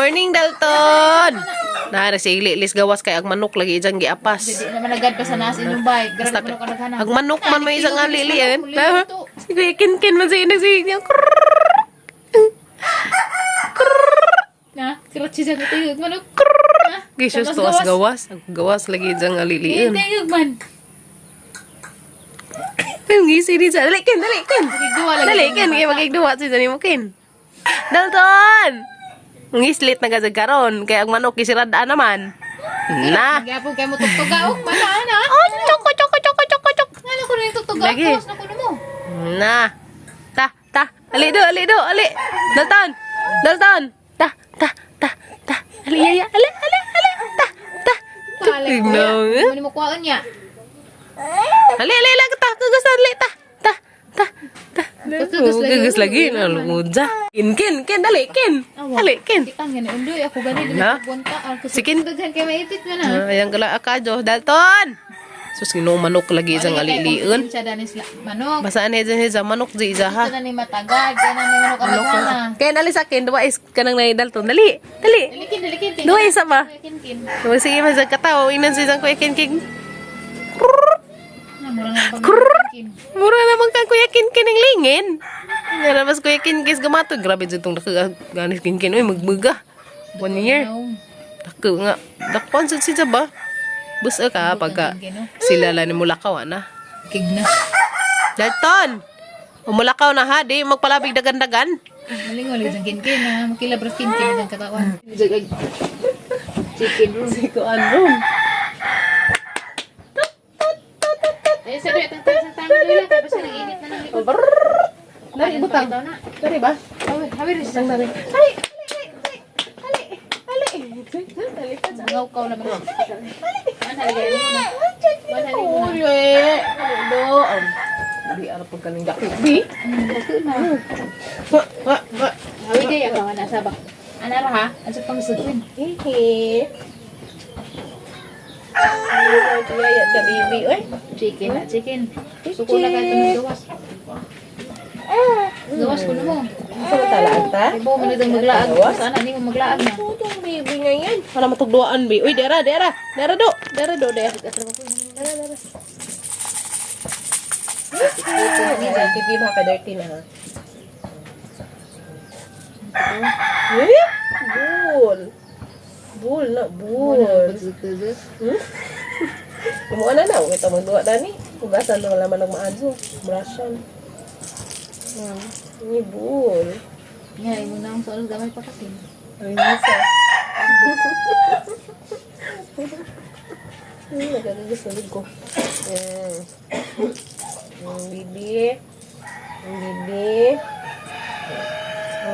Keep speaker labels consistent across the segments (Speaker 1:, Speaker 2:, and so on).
Speaker 1: morning, Dalton. Na si Lis gawas kay ag manok lagi ijang giapas.
Speaker 2: Hindi naman nagad pa sa nas inyong bike. Grabe mo ka naghanap.
Speaker 1: Ag manok man may isang alilian. Sige, kin man sa inag niya.
Speaker 2: Na, kratsi sa tuyog manok.
Speaker 1: Gisus to as gawas. Ag gawas lagi ijang alilian.
Speaker 2: Tuyog man.
Speaker 1: Ang gisi di sa. Dali, kin.
Speaker 2: Magigduwa lagi.
Speaker 1: Dali, kin. Kaya magigduwa si Dani mo, kin. Dalton! Ang islit na gazag karon. Kaya ang manok isiradaan naman. Na.
Speaker 2: Magyapon kayo mo tugtugaok. Mana na.
Speaker 1: Oh, chok.
Speaker 2: Ano ko na yung tugtugaok?
Speaker 1: Lagi.
Speaker 2: Tapos na ko na mo.
Speaker 1: Na. Ta. Ali do. Dalton. Ta. Ali, yaya. Ali. Ta.
Speaker 2: Palay ko
Speaker 1: No.
Speaker 2: ya. Ano mo kuhaan niya?
Speaker 1: Ali, lang. Ta. Kagas na, ali. Ta. Gagas lagi. Nalunguja. Kin. Dali, kin. Ali, kin.
Speaker 2: Di kan gani undoy. Ako gani.
Speaker 1: Na? Sikin.
Speaker 2: Daghan kayo maitit mo na.
Speaker 1: Ayan kala akadyo. Dalton! Sus, manok lagi isang aliliun.
Speaker 2: Sa danis manok.
Speaker 1: Basaan na dyan manok di isa ha.
Speaker 2: Sa danis matagad. Kaya na may manok abagana.
Speaker 1: Kaya nalis akin, duwa is kanang na Dalton. Dali.
Speaker 2: Dalikin.
Speaker 1: Duwa isa ba?
Speaker 2: Kin.
Speaker 1: Duwa sige man sa katao. Inan sa isang kuya kin.
Speaker 2: Mura nga pag-kin.
Speaker 1: Mura naman kang kuya kin ang lingin. Nga mas kuya kin kis gamatod. Grabe dyan itong nakaganis kin. Uy, magbuga. 1 year. Dako nga. Dakpan sa siya ba? Busa ka pagka sila lang ni mulakaw na.
Speaker 2: Kigna.
Speaker 1: Dalton! Umulakaw na ha. Di magpalabig dagan-dagan.
Speaker 2: Maling sa kin na. Makilabras kin ang katawan. Chicken room.
Speaker 1: Sikuan room.
Speaker 2: Eh, sa doon, itang tangan doon lang. Tapos na nag-init na ng likod.
Speaker 1: Dari, butang. Dari ba?
Speaker 2: Hawir siya.
Speaker 1: Dari.
Speaker 2: Ngaw-kaw naman. Manhaligay mo.
Speaker 1: Uy, do. Di arap pag kaning dako. Bi?
Speaker 2: Hawir day ako. Nasabak. Anara ha? Ansa pang sukwin.
Speaker 1: Hehe. Kaya ka bibi, oy.
Speaker 2: Chicken. Suko na ka ito ng gawas. Gawas ko na mo.
Speaker 1: Sa talaan ta?
Speaker 2: Ibo mo na itong maglaag. Saan na mo maglaag na?
Speaker 1: Putong bibi ngayon. Para matugduan, bi. Uy, dera. Dera do. Dera. Kipi ba ka dirty na ha? Bul. Kumuha na na. Ito magduwa na ni. Hugasan na laman ng maadso. Brushan. Ini bul.
Speaker 2: Nga, mo na ang soal gamay pa kasi.
Speaker 1: Ay, nasa. Nagagagas na ko. Ang bibi. Ang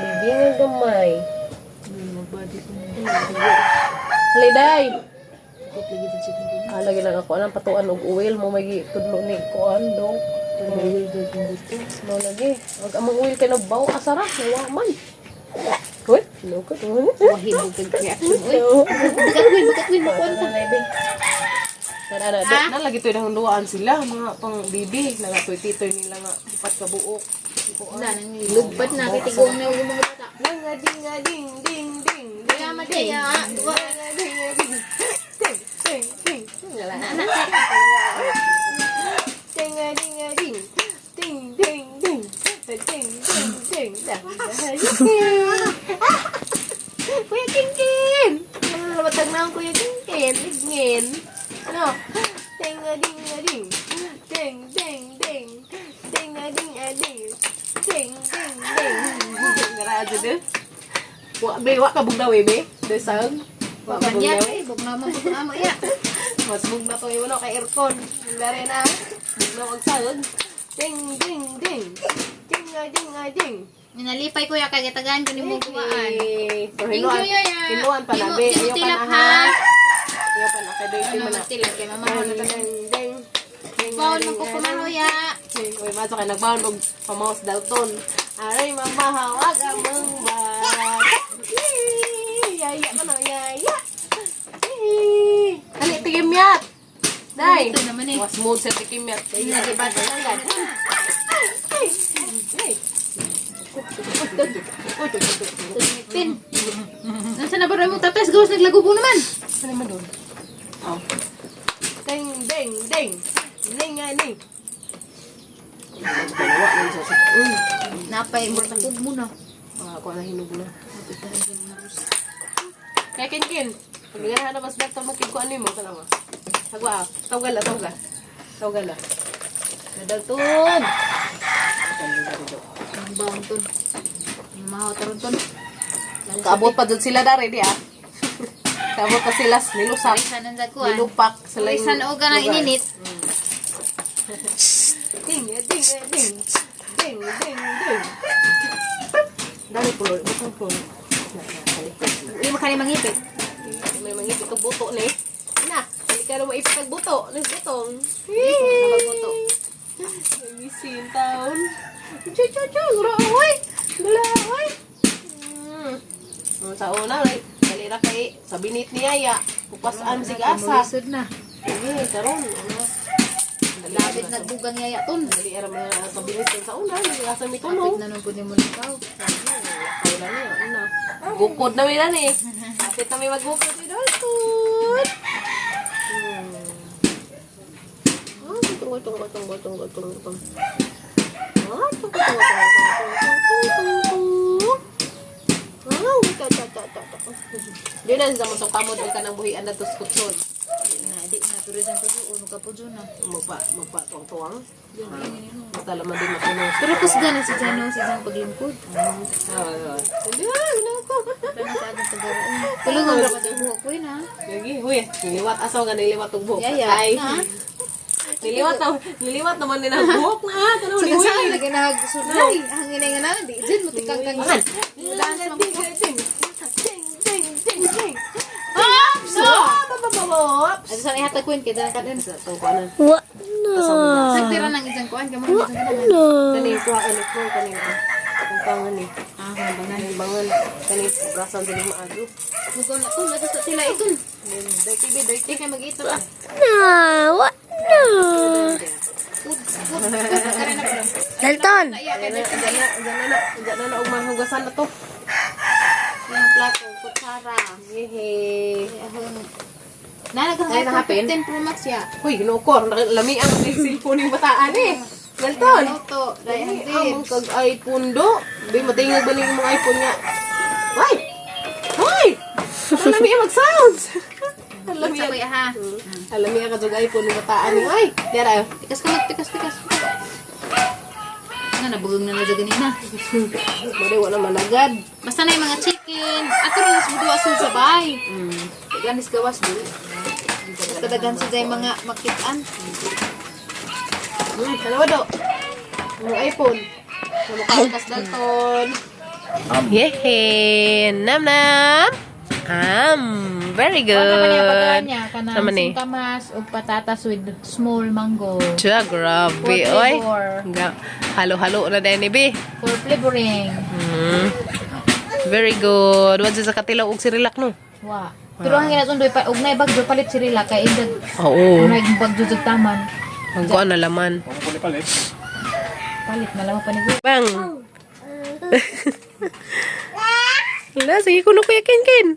Speaker 1: bibi nga gamay.
Speaker 2: Magbadi ko na.
Speaker 1: Haliday!
Speaker 2: Ikot lagi sa chicken ko.
Speaker 1: Lagi lang ako anang patuan og oil mo may tudlo ni kuan dong.
Speaker 2: Tumawil doon kung gusto.
Speaker 1: Mo lagi. Wag among oil kay nagbaw asara, nawa man. Hoy, loko to.
Speaker 2: Wahibog kag reaction. Uy, bukat-win mo kuwan ta.
Speaker 1: Na lagi to nang duwaan sila mga pang bibi, nagatoy titoy nila nga upat ka buok.
Speaker 2: Wala nang lugbat na kay tigong na yung mga bata.
Speaker 1: Ding.
Speaker 2: Kaya madaya.
Speaker 1: Kuya Kinkin! Matag na ang Kuya Kinkin. Ligngin. Ano? Ding. Garado doon. Wa ka bugnaw eh, be? Desang? Wa ka
Speaker 2: Kanya,
Speaker 1: bugnaw eh?
Speaker 2: bugnaw mo ya.
Speaker 1: Mas bugnaw to yung kay aircon. Dari na. Bugnaw ang sahod. Ding.
Speaker 2: Minalipay ko ya kay gatagan ko ni mo kumaan.
Speaker 1: Thank you, Yaya. Kinuan pa na, be. Ayaw ka na, ha? Ayaw pa na. Kay dirty
Speaker 2: Ano
Speaker 1: mo na.
Speaker 2: magtilap kay mama ko na tagan.
Speaker 1: Ding.
Speaker 2: Paul mo ko kumano ya.
Speaker 1: Uy, maso kay nagbaon og pamaos Dalton. Aray, mamahawag ang mong bata. Yaya ko na, yaya. Ano, tigimyat. Day.
Speaker 2: Ito naman eh.
Speaker 1: Was mood sa tigimyat.
Speaker 2: Nagibata lang gan.
Speaker 1: Ay.
Speaker 2: Pin. Nasaan na ba mo tatas gawas naglagubo naman.
Speaker 1: Ano naman doon? Oh. Ding, ding, ding. Ding nga, ding. Dalawa lang sa
Speaker 2: Napay mo takog mo na.
Speaker 1: ako na hinug na. Kaya kin. Pag nga na mas dato makig ko ano mo kana mo. Sagwa, tawgal. Tawgal. Dadalton.
Speaker 2: Ang bawang ton. Mahaw taron ton.
Speaker 1: Kaabot pa dun sila dari di ah. Kaabot pa sila nilusak.
Speaker 2: Sanan sa kuan.
Speaker 1: Nilupak sila yung
Speaker 2: San o ka nang ininit.
Speaker 1: Ding. Dari pulo, butong pulo.
Speaker 2: Uli makani mangipit.
Speaker 1: May mangipit ito buto ni. Na, hindi ka na maipit ang buto. Nes butong.
Speaker 2: Nabagbuto.
Speaker 1: Namisin taon. Cha. Gura, oy. Dala, oy. Sa una, kalira kay sa binit ni Yaya. Kupasaan si asa.
Speaker 2: Mulisod na.
Speaker 1: Sige, karon.
Speaker 2: Labit nagbugang yaya ton.
Speaker 1: Dali ara mga sa binit sa una. Nag-asa mi
Speaker 2: Kapit
Speaker 1: tuno.
Speaker 2: na nung pwede mo likaw.
Speaker 1: Kaya na yun, una. Bukod na milan eh. Kapit na may magbukod ni Dalton. Tunggu. Di na sa masok kamod ka ng buhian na tuskutson.
Speaker 2: Na di na turizan ko uno ka po na.
Speaker 1: Magpa tuwang-tuwang. Basta laman din mapunos.
Speaker 2: Pero kusga na si Jano sa isang paglingkod.
Speaker 1: Hindi na, ginako.
Speaker 2: Tanong sa ating tagaraan. Tulungan ra pa sa buhok ko yun ha.
Speaker 1: Lagi, huy, niliwat asaw ka, niliwat ang buhok.
Speaker 2: Yaya,
Speaker 1: Ay,
Speaker 2: na.
Speaker 1: niliwat naman din ang buhok na. Tanong ni
Speaker 2: Sige
Speaker 1: huy.
Speaker 2: saan lagi nagsunod. Hangin nga na, di dyan mo tikang kang yan. At saan ihatag ko yun, kaya ka din.
Speaker 1: What?
Speaker 2: Nagtira ng isang kuhan, kaya mo ng isang kuhan.
Speaker 1: Kani kuha ulit ko kanina. Ang pangan ni.
Speaker 2: Ah, kaya
Speaker 1: Ang bangan kani brasan sa lima ado.
Speaker 2: Mugaw na to, nasa sa sila ito.
Speaker 1: Dai
Speaker 2: Kaya mag-ito ka.
Speaker 3: Dalton!
Speaker 1: Diyan na og mahugasan na to.
Speaker 2: Yung plato, kutsara.
Speaker 1: Yehe. Ay,
Speaker 2: Nagkakay
Speaker 1: nakapin?
Speaker 2: 15 Pro Max ya.
Speaker 1: Hoy, ginukor, lami ang cellphone ng bataan eh. Dalton.
Speaker 2: Auto,
Speaker 1: Ay,
Speaker 2: dahil
Speaker 1: among kag iPhone do. Di matingog ba yung mga iPhone nga? Hoy! Hoy! Ang lami ang mag-sounds. Ang lami
Speaker 2: Sa kuya ha.
Speaker 1: Alam niya ka jug iPhone ng bataan ni. Ay, dira.
Speaker 2: Tikas ka, tikas. Nga, nabugong na na ganina.
Speaker 1: Mare wala malagad.
Speaker 2: Basta na yung mga chicken. Ato rin nas budwa sa sabay. Ganis gawas dulu. Kadagan sa dyan mga makitaan.
Speaker 1: Dalawa do. Ang iPhone. Mukha Dalton.
Speaker 3: Yehe! Nam! Very good.
Speaker 2: Ano naman yung pagkain niya? Kanang
Speaker 3: Naman eh.
Speaker 2: singkamas o patatas with small mango.
Speaker 3: Tiya, grabe.
Speaker 2: For
Speaker 3: Oy.
Speaker 2: flavor.
Speaker 3: Halo-halo na din, Ibi.
Speaker 2: For flavoring.
Speaker 3: Very good. Wala sa katilaw og sirilak, no?
Speaker 2: Wa. Pero ang ginatundoy pa, ugnay bagyo palit sirila kay indag.
Speaker 3: Oo.
Speaker 2: Ugnay bagyo sa taman.
Speaker 3: Ang kuan na laman.
Speaker 2: Palit na lang pa ni
Speaker 3: Bang! Wala, sige ko na kuya Ken.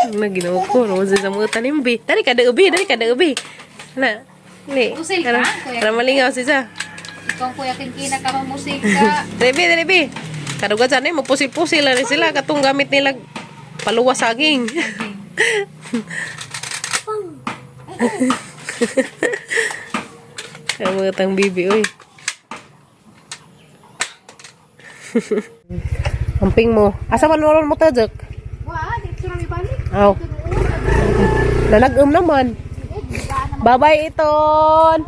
Speaker 3: Na ginawa ko, no? Sa mga tanim, bi. Dari kada ubi. Na, li.
Speaker 2: Usil ka, kuya.
Speaker 3: Para malingaw siya.
Speaker 2: Ikaw kuya kinkina ka mamusika.
Speaker 3: Debi. Kaduga sana mapusil-pusil na rin sila. Katong gamit nila paluwas saging. Kaya mga tang bibi, oy. Amping mo. Asa man mo tajak?
Speaker 2: Wa, dito na balik.
Speaker 3: Aw. Nanag-um naman. Bye-bye, Iton.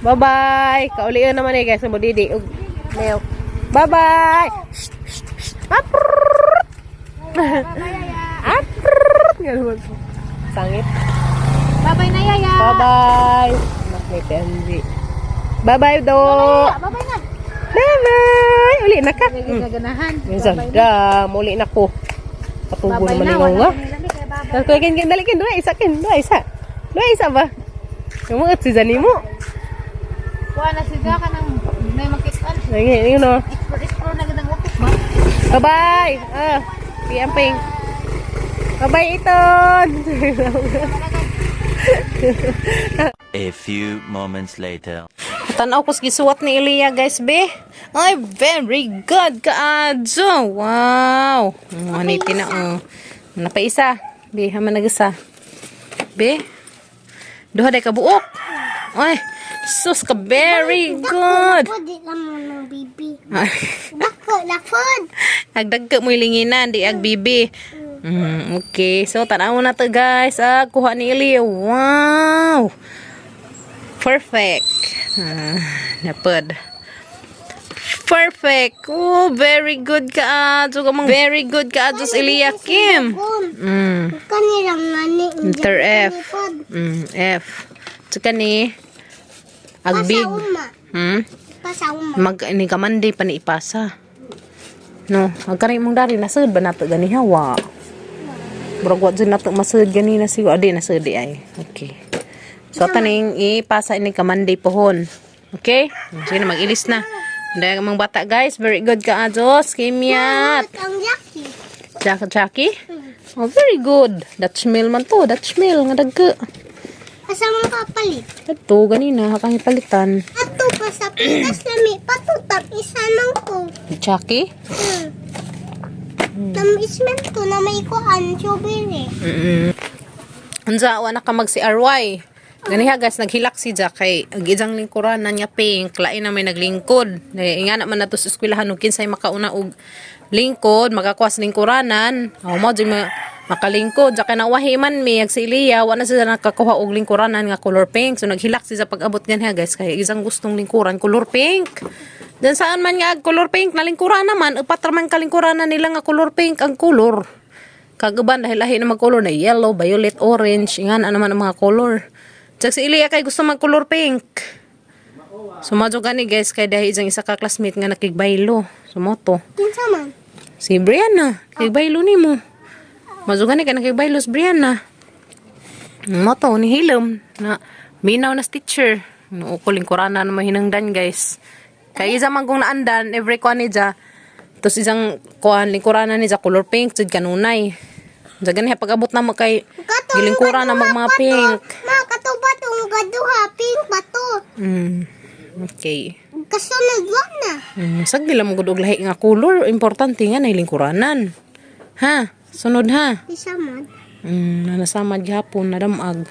Speaker 3: Bye-bye. Kaulian naman eh, guys. Mo didi. Meo. Bye-bye. Aprrrr. Aprrrr. Ganun. Sangit.
Speaker 2: Bye-bye na yaya.
Speaker 3: Bye-bye. Anak ni Tenzi. Bye-bye, do.
Speaker 2: Bye-bye na.
Speaker 3: Bye-bye. Uli na ka.
Speaker 2: Gaganahan.
Speaker 3: Minsan, muli na ko. Patubo naman yung nga. Dali kin, isa. Dua isa ba? Kamu si Zani mo.
Speaker 2: Kuha na siya ka ng may makitaan.
Speaker 3: Lagi, yun o.
Speaker 2: Explore na gandang upok ba?
Speaker 3: Bye-bye. Piamping. Bye-bye, Iton.
Speaker 4: A few moments later.
Speaker 3: Tanaw ko gisuwat ni Elia, guys, be. Ay, very good kaadyo. Wow. Maniti na, Napaisa. Be, haman nagisa. Be. Duha day ka buok. Ay, sus ka, very good.
Speaker 5: Di lang mo ng bibi.
Speaker 3: Ay,
Speaker 5: Dako, lafod.
Speaker 3: nagdagka mo ilinginan, di ag bibi. Okay, so tanaw na to, guys. Kuha ni Elia. Wow. Perfect. Napod. Perfect. Oh, very good ka. Very good ka, Diyos Eliakim.
Speaker 5: Kanilang nani.
Speaker 3: Letter F. F. Tsaka ni Agbig.
Speaker 5: Pasauma.
Speaker 3: Ni kamandi pa ni ipasa. No, magkari mong dari nasud ba nato gani hawa. Murag wa dyan nato masud gani na sigo. Adi nasud di ay. Okay. So taning ipasa ini kamandi pohon. Okay? Sige na mag-ilis na. Dahil mga bata, guys, very good ka, Diyos. Kimyat.
Speaker 5: Ang yaki.
Speaker 3: Jackie? Oh, very good. Dutch mill man to. Dutch mill. Nga dagka.
Speaker 5: Asa mo kapalit.
Speaker 3: Ito, ganina. Hakang ipalitan.
Speaker 5: Ato pa sa pitas na may patutang isa nang ko.
Speaker 3: Jackie?
Speaker 5: Namismen ko na may kuhan. Strawberry.
Speaker 3: Anza, anak ka mag si RY. Ganiha, guys, naghilak si Jack kay agidang lingkuran na niya pink. Lain na may naglingkod. Nga naman na to sa eskwelahan. Nung kinsay makauna og lingkod, magakwas lingkuranan. Mo, di makalingkod. Jack na wahiman mi, ag si Elia, wala na siya nakakuha og lingkuranan nga color pink. So, naghilak si Jack pag-abot ganiha, guys. Kaya isang gustong lingkuran, color pink. Dan saan man nga color pink na lingkuran naman, upat raman kalingkuranan nila nga color pink ang color. Kagaban dahil lahi na mag-color na yellow, violet, orange. Ingan naman ang mga color. Jack si Elia kay gusto mag-color pink. Sumadyo gani, guys, kay dahil isang isa ka classmate nga nakigbaylo. Sumoto.
Speaker 5: Kinsa man.
Speaker 3: Si Brianna, kigbaylo ni mo. Madyo gani kay nakigbaylo si Brianna. Moto ni Hilom na minaw na teacher. Nuukuling kurana na mahinangdan, guys. Kay isa man kung naandan, every kuan ni ja. Tapos isang kuan lingkurana ni ja color pink, jud kanunay. Jagan niya pag-abot na mo kay gilingkura na mga pink.
Speaker 5: Ma, katuba tong gaduha. Pink ba to?
Speaker 3: Okay.
Speaker 5: Kasunod wag na.
Speaker 3: Sagdi lang mo gud og lahi nga color. Importante nga na lingkuranan. Ha? Sunod ha?
Speaker 5: Isa man.
Speaker 3: Nanasamad gyapon na damag.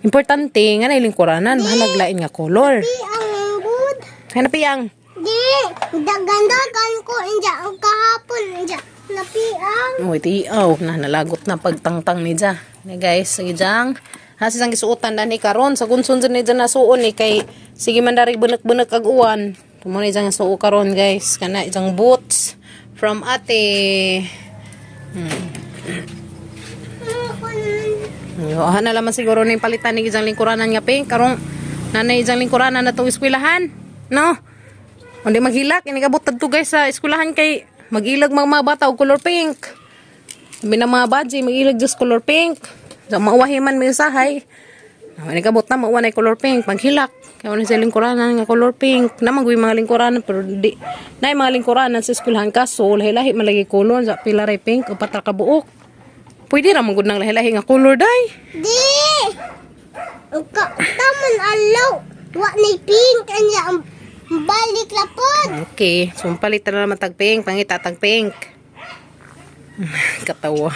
Speaker 3: Importante nga na lingkuranan. Bahalag lain nga color.
Speaker 5: Di ang good.
Speaker 3: Kaya napiyang.
Speaker 5: Di. Dagan-dagan ko. Inja ang kahapon. Inja. Napiang.
Speaker 3: Uy, tiyaw. Nalagot na pagtangtang ni Ja. Na guys, sige Jang. Hasi sang gisuotan dan ni karon sa kunsun ni Ja na suon ni kay sige man dari bunek-bunek ag uwan. Tumo ni Jang suo karon, guys. Kana isang boots from ate. Yo, na laman siguro ni palitan ni isang lingkuranan nga pink karong nanay isang lingkuranan na to eskwelahan. No. Undi maghilak ini kabot to, guys, sa eskwelahan kay mag-ilag mga bata og color pink. Sabi na mga badji, mag-ilag just color pink. So, mauwahiman may usahay. Ini kabot na, mauwa na color pink. Maghilak. Kaya wala sa lingkuranan nga color pink. Namang gawin mga lingkuranan, pero di. Na yung mga lingkuranan sa eskwelahan kaso, lahi-lahi malagi color. Sa pilaray pink, o patra kabuok. Pwede na magod ng lahi-lahi nga color, day.
Speaker 5: Di. Taman alaw. Wa ni pink. Anya ang balik lapod.
Speaker 3: Okay. So, palitan na naman tag pink. Pangita tag pink. Katawa.